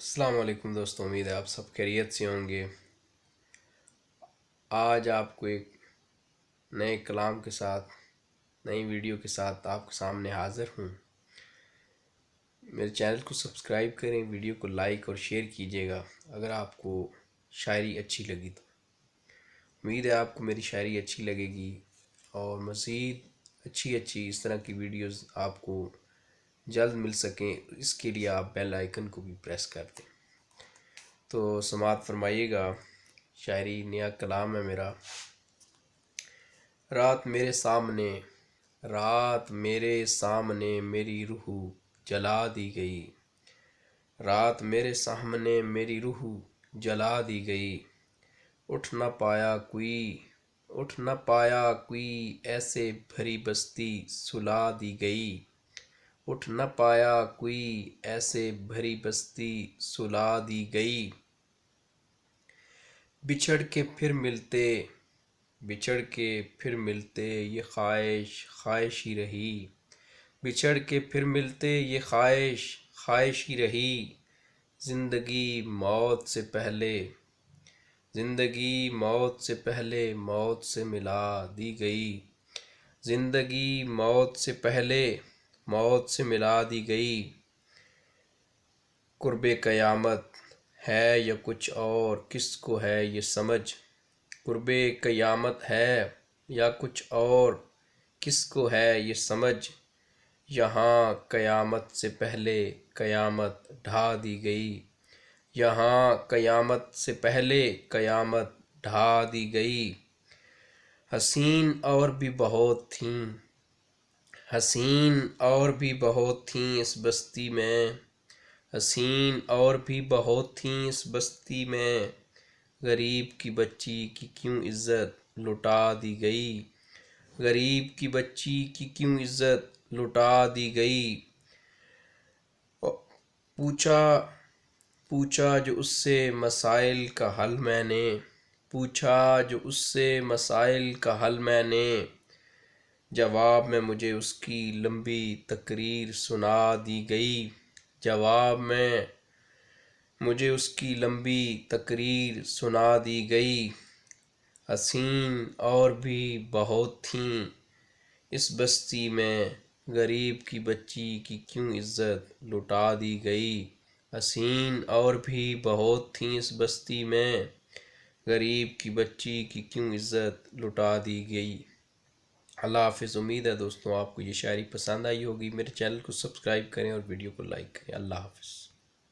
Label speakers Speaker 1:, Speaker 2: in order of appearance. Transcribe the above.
Speaker 1: السلام علیکم دوستوں، امید ہے آپ سب خیریت سے ہوں گے۔ آج آپ کو ایک نئے کلام کے ساتھ، نئی ویڈیو کے ساتھ آپ کے سامنے حاضر ہوں۔ میرے چینل کو سبسکرائب کریں، ویڈیو کو لائک اور شیئر کیجیے گا اگر آپ کو شاعری اچھی لگی تو۔ امید ہے آپ کو میری شاعری اچھی لگے گی اور مزید اچھی اس طرح کی ویڈیوز آپ کو جلد مل سکیں، اس کے لیے آپ بیل آئیکن کو بھی پریس کر دیں۔ تو سماعت فرمائیے گا، شاعری نیا کلام ہے میرا۔ رات میرے سامنے میری روح جلا دی گئی، رات میرے سامنے میری روح جلا دی گئی۔ اٹھ نہ پایا کوئی ایسے بھری بستی سلا دی گئی، اٹھ نہ پایا کوئی ایسے بھری بستی سلا دی گئی۔ بچھڑ کے پھر ملتے یہ خواہش ہی رہی، بچھڑ کے پھر ملتے یہ خواہش ہی رہی۔ زندگی موت سے پہلے موت سے ملا دی گئی، زندگی موت سے پہلے موت سے ملا دی گئی۔ قرب قیامت ہے یا کچھ اور، کس کو ہے یہ سمجھ، قرب قیامت ہے یا کچھ اور، کس کو ہے یہ سمجھ۔ یہاں قیامت سے پہلے قیامت ڈھا دی گئی، یہاں قیامت سے پہلے قیامت ڈھا دی گئی۔ حسین اور بھی بہت تھیں اس بستی میں، حسین اور بھی بہت تھیں اس بستی میں، غریب کی بچی کی کیوں عزت لٹا دی گئی، غریب کی بچی کی کیوں عزت لٹا دی گئی۔ پوچھا جو اس سے مسائل کا حل میں نے، پوچھا جو اس سے مسائل کا حل میں نے، جواب میں مجھے اس کی لمبی تقریر سنا دی گئی، جواب میں مجھے اس کی لمبی تقریر سنا دی گئی۔ حسین اور بھی بہت تھیں اس بستی میں، غریب کی بچی کی کیوں عزت لٹا دی گئی، حسین اور بھی بہت تھیں اس بستی میں، غریب کی بچی کی کیوں عزت لٹا دی گئی۔ اللہ حافظ۔ امید ہے دوستوں آپ کو یہ شاعری پسند آئی ہوگی۔ میرے چینل کو سبسکرائب کریں اور ویڈیو کو لائک کریں۔ اللہ حافظ۔